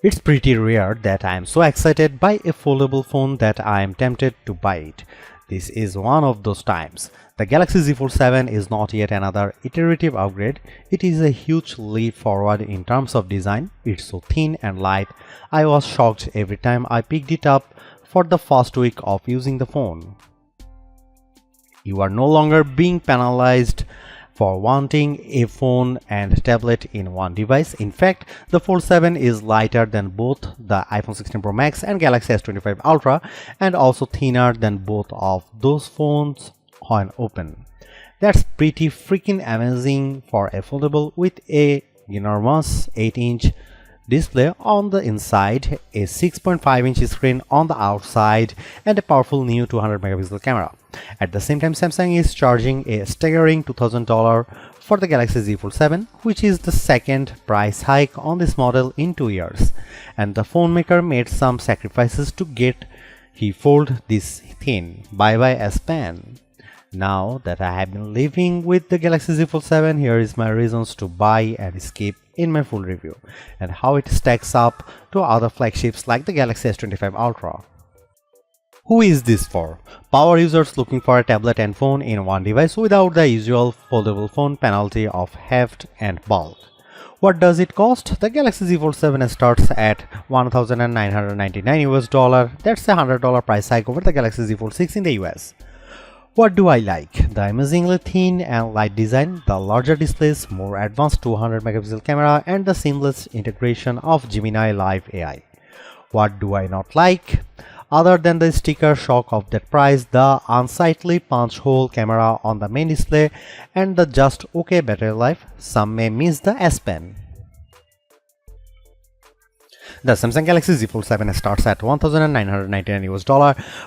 It's pretty rare that I am so excited by a foldable phone that I am tempted to buy it. This is one of those times. The Galaxy Z Fold 7 is not yet another iterative upgrade. It is a huge leap forward in terms of design. It's so thin and light. I was shocked every time I picked it up for the first week of using the phone. You are no longer being penalized for wanting a phone and tablet in one device. In fact, the Fold 7 is lighter than both the iPhone 16 Pro Max and Galaxy S25 Ultra, and also thinner than both of those phones when open. That's pretty freaking amazing for a foldable with a enormous 8-inch display on the inside, a 6.5-inch screen on the outside, and a powerful new 200 megapixel camera. At the same time, Samsung is charging a staggering $2,000 for the Galaxy Z Fold 7, which is the second price hike on this model in 2 years. And the phone maker made some sacrifices to get he fold this thin. Bye bye S Pen. Now that I have been living with the Galaxy Z Fold 7, here is my reasons to buy and skip in my full review, and how it stacks up to other flagships like the Galaxy S25 Ultra. Who is this for? Power users looking for a tablet and phone in one device without the usual foldable phone penalty of heft and bulk. What does it cost? The Galaxy Z Fold 7 starts at $1,999 US. That's a $100 price hike over the Galaxy Z Fold 6 in the US. What do I like? The amazingly thin and light design, the larger displays, more advanced 200 megapixel camera, and the seamless integration of Gemini Live AI. What do I not like? Other than the sticker shock of that price, the unsightly punch hole camera on the main display, and the just okay battery life, some may miss the S Pen. The Samsung Galaxy Z Fold 7 starts at $1,999 US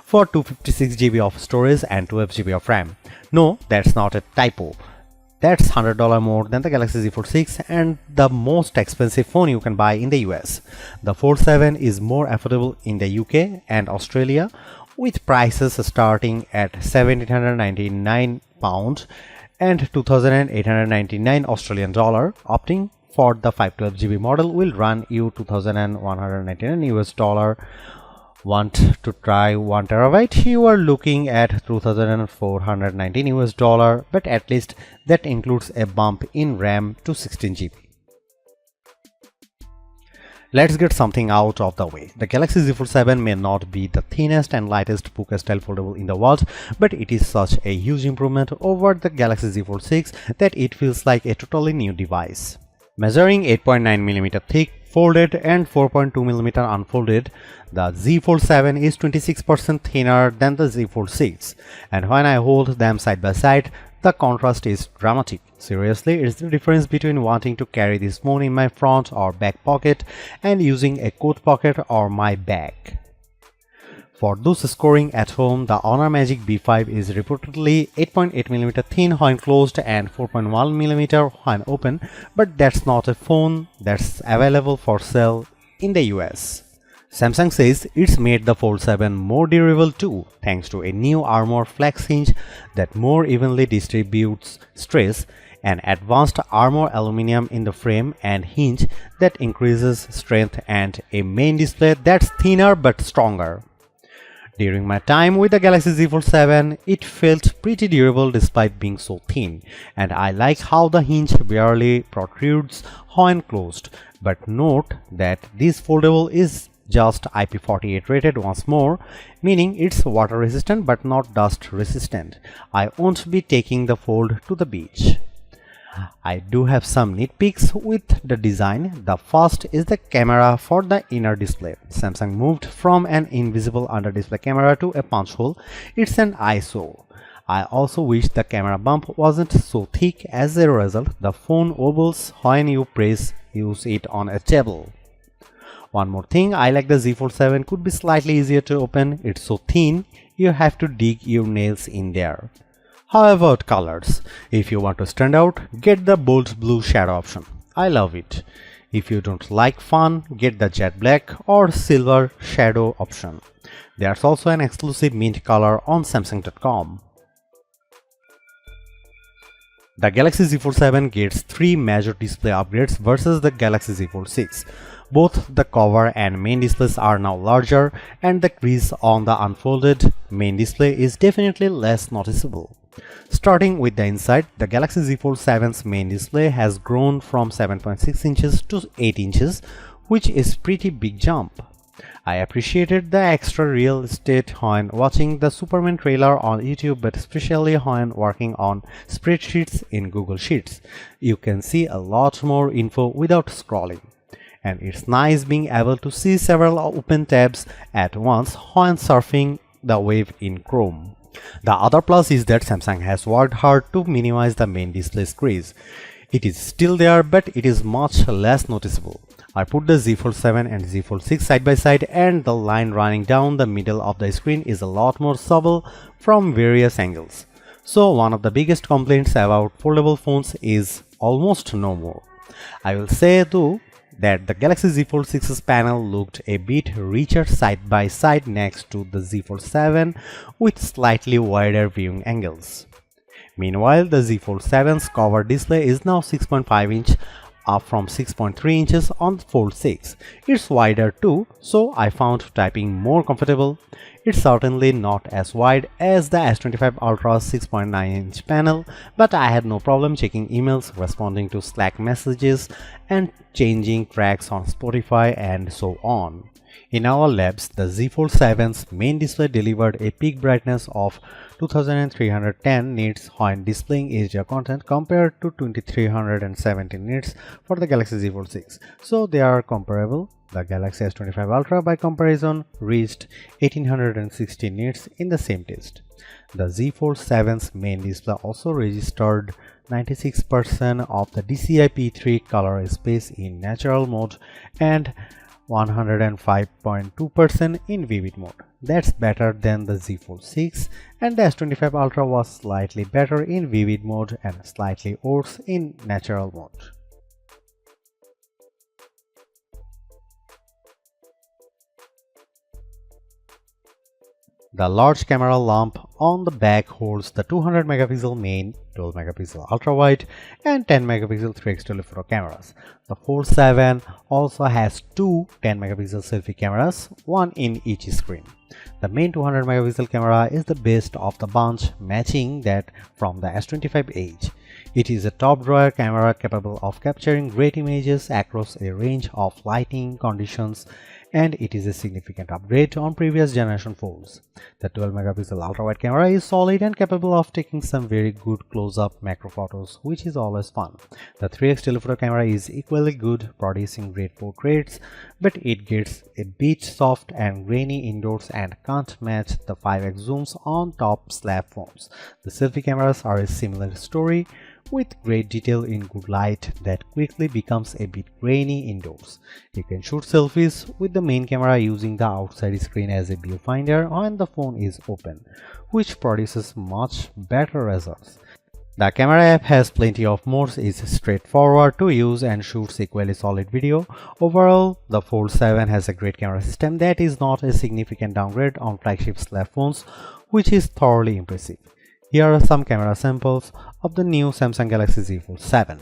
for 256 GB of storage and 12 GB of RAM. No, that's not a typo. That's $100 more than the Galaxy Z Fold 6 and the most expensive phone you can buy in the US. The Fold 7 is more affordable in the UK and Australia, with prices starting at £1,799 and $2,899 Australian dollar. Opting for the 512 GB model will run you $2,199 US. Want to try 1 terabyte? You are looking at $2,419 US, but at least that includes a bump in RAM to 16 GB. Let's get something out of the way. The Galaxy Z Fold 7 may not be the thinnest and lightest puka style foldable in the world, but it is such a huge improvement over the Galaxy Z Fold 6 that it feels like a totally new device. Measuring 8.9mm thick, folded and 4.2mm unfolded, the Z Fold 7 is 26% thinner than the Z Fold 6, and when I hold them side by side, the contrast is dramatic. Seriously, it's the difference between wanting to carry this phone in my front or back pocket and using a coat pocket or my bag. For those scoring at home, the Honor Magic B5 is reportedly 8.8mm thin when closed and 4.1mm when open, but that's not a phone that's available for sale in the US. Samsung says it's made the Fold 7 more durable too, thanks to a new armor flex hinge that more evenly distributes stress, an advanced armor aluminum in the frame and hinge that increases strength, and a main display that's thinner but stronger. During my time with the Galaxy Z Fold 7, it felt pretty durable despite being so thin, and I like how the hinge barely protrudes when closed. But note that this foldable is just IP48 rated once more, meaning it's water resistant but not dust resistant. I won't be taking the Fold to the beach. I do have some nitpicks with the design. The first is the camera for the inner display. Samsung moved from an invisible under display camera to a punch hole. It's an eyesore. I also wish the camera bump wasn't so thick. As a result, the phone wobbles when you use it on a table. One more thing, I like the Z Fold 7 could be slightly easier to open. It's so thin, you have to dig your nails in there. How about colors? If you want to stand out, get the bold blue shadow option. I love it. If you don't like fun, get the jet black or silver shadow option. There's also an exclusive mint color on Samsung.com. The Galaxy Z Fold 7 gets 3 major display upgrades versus the Galaxy Z Fold 6. Both the cover and main displays are now larger, and the crease on the unfolded main display is definitely less noticeable. Starting with the inside, the Galaxy Z Fold 7's main display has grown from 7.6 inches to 8 inches, which is pretty big jump. I appreciated the extra real estate when watching the Superman trailer on YouTube, but especially when working on spreadsheets in Google Sheets. You can see a lot more info without scrolling. And it's nice being able to see several open tabs at once when surfing the web in Chrome. The other plus is that Samsung has worked hard to minimize the main display's crease. It is still there, but it is much less noticeable. I put the Z Fold 7 and Z Fold 6 side by side, and the line running down the middle of the screen is a lot more subtle from various angles. So one of the biggest complaints about foldable phones is almost no more. I will say though that the Galaxy Z Fold 6's panel looked a bit richer side by side next to the Z Fold 7 with slightly wider viewing angles. Meanwhile, the Z Fold 7's cover display is now 6.5 inch, up from 6.3 inches on the Fold 6. It's wider too, so I found typing more comfortable. It's certainly not as wide as the S25 Ultra's 6.9-inch panel, but I had no problem checking emails, responding to Slack messages, and changing tracks on Spotify and so on. In our labs, the Z Fold 7's main display delivered a peak brightness of 2310 nits when displaying HDR content compared to 2370 nits for the Galaxy Z Fold 6. So they are comparable. The Galaxy S25 Ultra by comparison reached 1860 nits in the same test. The Z Fold 7's main display also registered 96% of the DCI-P3 color space in natural mode and 105.2% in vivid mode. That's better than the Z Fold 6, and the S25 Ultra was slightly better in vivid mode and slightly worse in natural mode. The large camera lamp on the back holds the 200 megapixel main, 12 megapixel ultra wide, and 10 megapixel 3x telephoto cameras. The Fold 7 also has two 10 megapixel selfie cameras, one in each screen. The main 200 megapixel camera is the best of the bunch, matching that from the S25H. It is a top drawer camera capable of capturing great images across a range of lighting conditions, and it is a significant upgrade on previous generation phones. The 12 megapixel ultra wide camera is solid and capable of taking some very good close-up macro photos, which is always fun. The 3x telephoto camera is equally good, producing great portraits, but it gets a bit soft and grainy indoors and can't match the 5x zooms on top slab phones. The selfie cameras are a similar story, with great detail in good light that quickly becomes a bit grainy indoors. You can shoot selfies with the main camera using the outside screen as a viewfinder when the phone is open, which produces much better results. The camera app has plenty of modes, is straightforward to use, and shoots equally solid video. Overall, the Fold 7 has a great camera system that is not a significant downgrade on flagship slab phones, which is thoroughly impressive. Here are some camera samples of the new Samsung Galaxy Z Fold 7.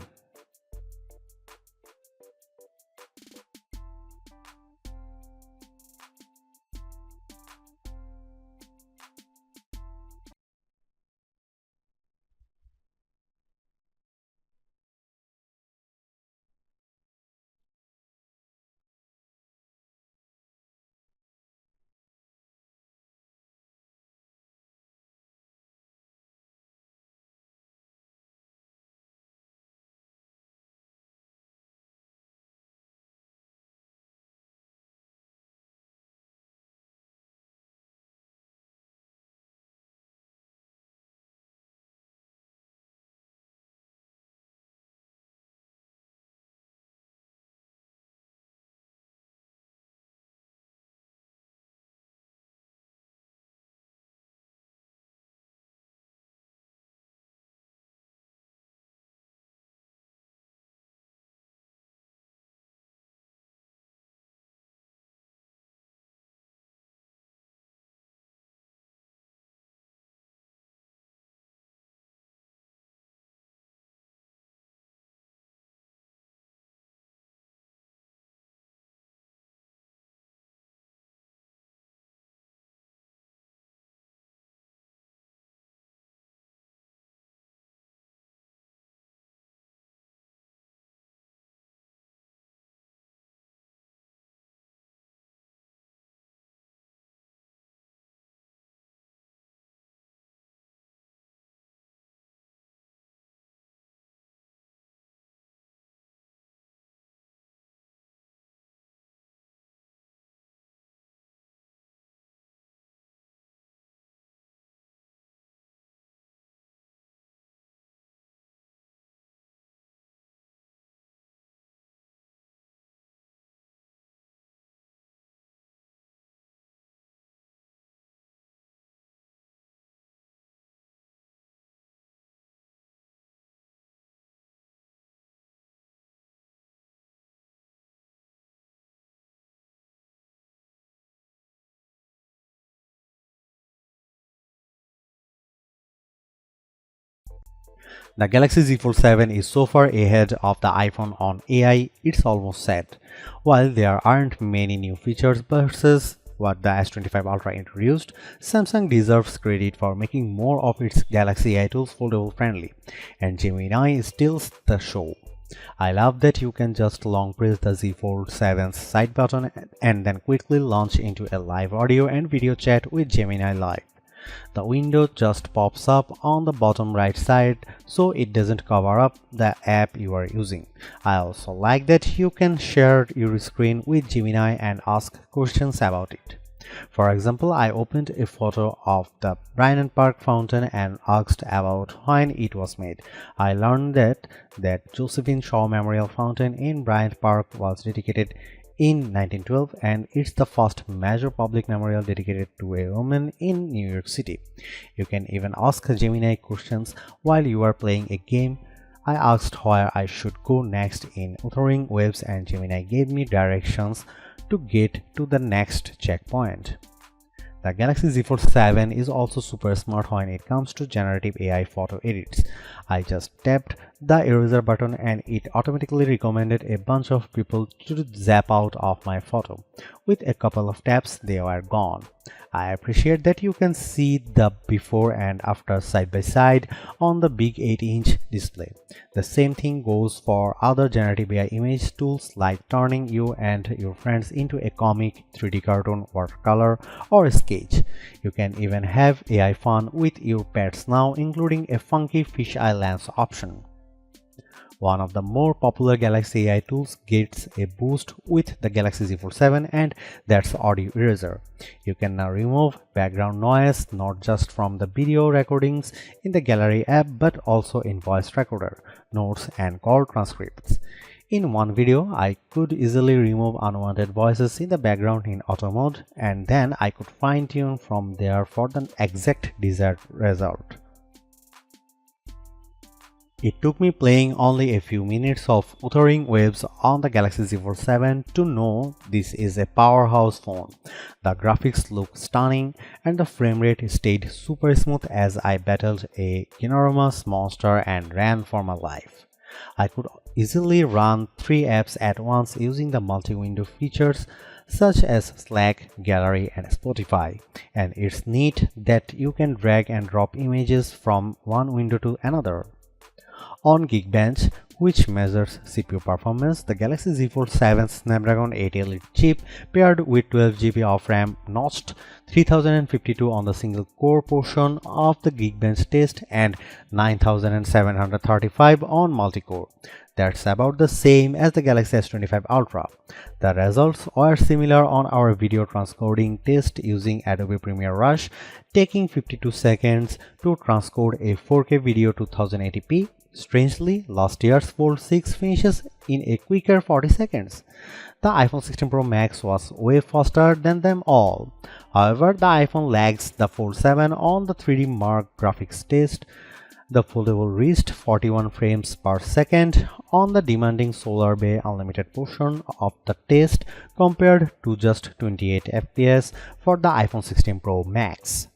The Galaxy Z Fold 7 is so far ahead of the iPhone on AI, it's almost set. While there aren't many new features versus what the S25 Ultra introduced, Samsung deserves credit for making more of its Galaxy AI tools foldable friendly, and Gemini steals the show. I love that you can just long press the Z Fold 7's side button and then quickly launch into a live audio and video chat with Gemini Live. The window just pops up on the bottom right side so it doesn't cover up the app you are using. I also like that you can share your screen with Gemini and ask questions about it. For example, I opened a photo of the Bryant Park fountain and asked about when it was made. I learned that Josephine Shaw Memorial Fountain in Bryant Park was dedicated in 1912 and it's the first major public memorial dedicated to a woman in New York City. You can even ask Gemini questions while you are playing a game. I asked where I should go next in Wuthering Waves and Gemini gave me directions to get to the next checkpoint. The Galaxy Z Fold 7 is also super smart when it comes to generative AI photo edits. I just tapped the eraser button and it automatically recommended a bunch of people to zap out of my photo. With a couple of taps, they were gone. I appreciate that you can see the before and after side by side on the big 8-inch display. The same thing goes for other generative AI image tools like turning you and your friends into a comic, 3D cartoon, watercolor, or sketch. You can even have AI fun with your pets now, including a funky fisheye lens option. One of the more popular Galaxy AI tools gets a boost with the Galaxy Z Fold 7 and that's Audio Eraser. You can now remove background noise not just from the video recordings in the Gallery app but also in voice recorder, notes and call transcripts. In one video, I could easily remove unwanted voices in the background in auto mode and then I could fine-tune from there for the exact desired result. It took me playing only a few minutes of Wuthering Waves on the Galaxy Z Fold 7 to know this is a powerhouse phone. The graphics look stunning and the frame rate stayed super smooth as I battled a enormous monster and ran for my life. I could easily run 3 apps at once using the multi-window features such as Slack, Gallery, and Spotify. And it's neat that you can drag and drop images from one window to another. On Geekbench, which measures CPU performance, the Galaxy Z Fold 7 Snapdragon 8 Elite chip paired with 12GB of RAM notched 3052 on the single core portion of the Geekbench test and 9735 on multi-core. That's about the same as the Galaxy S25 Ultra. The results were similar on our video transcoding test using Adobe Premiere Rush, taking 52 seconds to transcode a 4K video to 1080p. Strangely, last year's Fold 6 finishes in a quicker 40 seconds. The iPhone 16 Pro Max was way faster than them all. However, the iPhone lags the Fold 7 on the 3D Mark graphics test. The Foldable reached 41 frames per second on the demanding Solar Bay Unlimited portion of the test compared to just 28 FPS for the iPhone 16 Pro Max.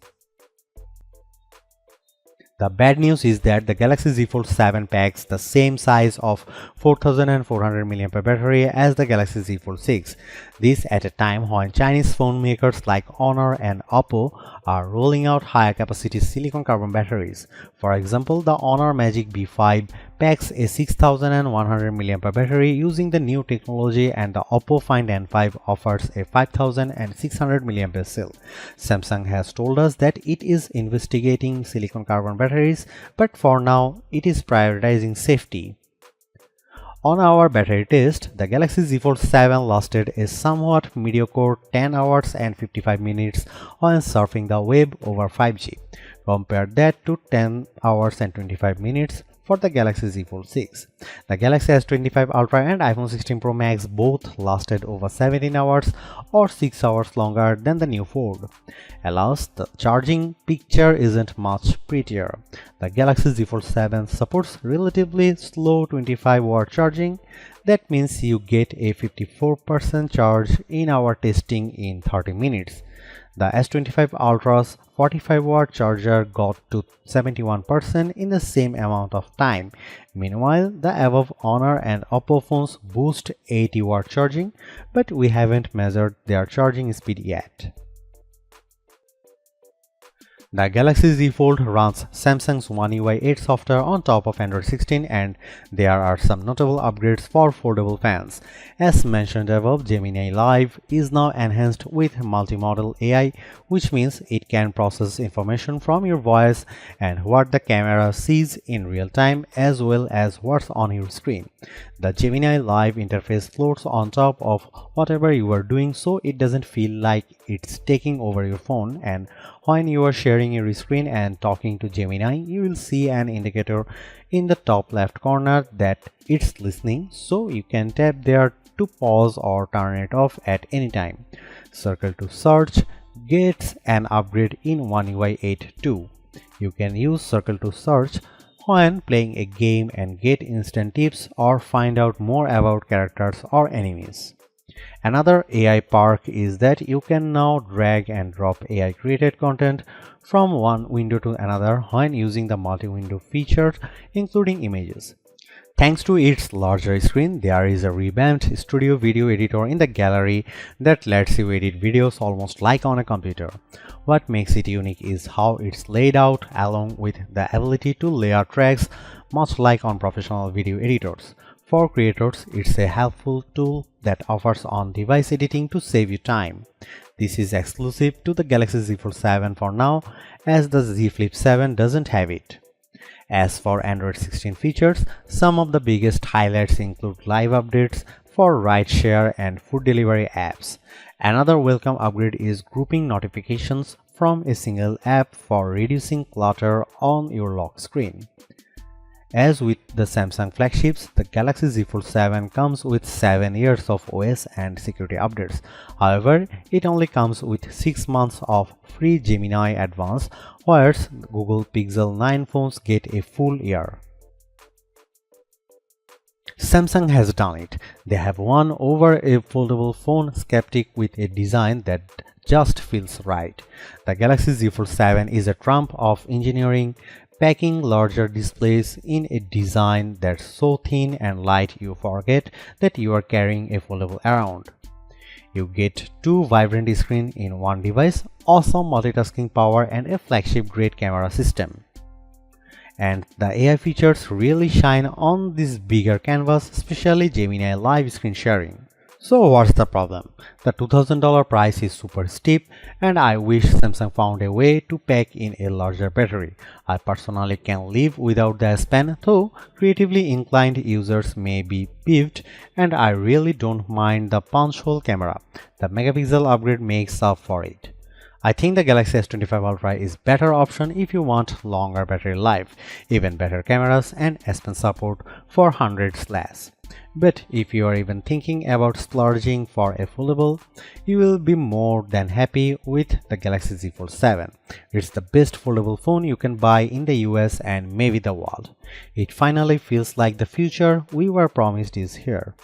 The bad news is that the Galaxy Z Fold 7 packs the same size of 4400 mAh battery as the Galaxy Z Fold 6. This at a time when Chinese phone makers like Honor and Oppo are rolling out higher capacity silicon carbon batteries. For example, the Honor Magic B5 packs a 6100 mAh battery using the new technology and the Oppo Find N5 offers a 5600 mAh cell. Samsung has told us that it is investigating silicon carbon batteries, but for now it is prioritizing safety. On our battery test, the Galaxy Z Fold 7 lasted a somewhat mediocre 10 hours and 55 minutes when surfing the web over 5G. Compare that to 10 hours and 25 minutes for the Galaxy Z Fold 6. The Galaxy S25 Ultra and iPhone 16 Pro Max both lasted over 17 hours or 6 hours longer than the new Fold. Alas, the charging picture isn't much prettier. The Galaxy Z Fold 7 supports relatively slow 25-watt charging. That means you get a 54% charge in our testing in 30 minutes. The S25 Ultra's 45-watt charger got to 71% in the same amount of time. Meanwhile, the above Honor and Oppo phones boost 80-watt charging, but we haven't measured their charging speed yet. The Galaxy Z Fold runs Samsung's One UI 8 software on top of Android 16, and there are some notable upgrades for foldable fans. As mentioned above, Gemini Live is now enhanced with multimodal AI, which means it can process information from your voice and what the camera sees in real time, as well as what's on your screen. The Gemini Live interface floats on top of whatever you are doing, so it doesn't feel like it's taking over your phone, and when you are sharing your screen and talking to Gemini, you will see an indicator in the top left corner that it's listening, so you can tap there to pause or turn it off at any time. Circle to Search gets an upgrade in One UI 8 too. You can use Circle to Search when playing a game and get instant tips or find out more about characters or enemies. Another AI perk is that you can now drag and drop AI created content from one window to another when using the multi-window feature, including images. Thanks to its larger screen, there is a revamped studio video editor in the gallery that lets you edit videos almost like on a computer. What makes it unique is how it's laid out, along with the ability to layer tracks much like on professional video editors. For creators, it's a helpful tool that offers on-device editing to save you time. This is exclusive to the Galaxy Z Fold 7 for now, as the Z Flip 7 doesn't have it. As for Android 16 features, some of the biggest highlights include live updates for rideshare and food delivery apps. Another welcome upgrade is grouping notifications from a single app for reducing clutter on your lock screen. As with the Samsung flagships, the Galaxy Z Fold 7 comes with 7 years of OS and security updates. However, it only comes with 6 months of free Gemini Advanced, whereas Google Pixel 9 phones get a full year. Samsung has done it. They have won over a foldable phone skeptic with a design that just feels right. The Galaxy Z Fold 7 is a trump of engineering, packing larger displays in a design that's so thin and light you forget that you are carrying a foldable around. You get two vibrant screens in one device, awesome multitasking power, and a flagship-grade camera system. And the AI features really shine on this bigger canvas, especially Gemini Live screen sharing. So what's the problem? The $2000 price is super steep, and I wish Samsung found a way to pack in a larger battery. I personally can live without the S Pen, though creatively inclined users may be peeved, and I really don't mind the punch hole camera. The megapixel upgrade makes up for it. I think the Galaxy S25 Ultra is better option if you want longer battery life, even better cameras, and S Pen support for hundreds less. But if you are even thinking about splurging for a foldable, you will be more than happy with the Galaxy Z Fold 7. It's the best foldable phone you can buy in the US and maybe the world. It finally feels like the future we were promised is here.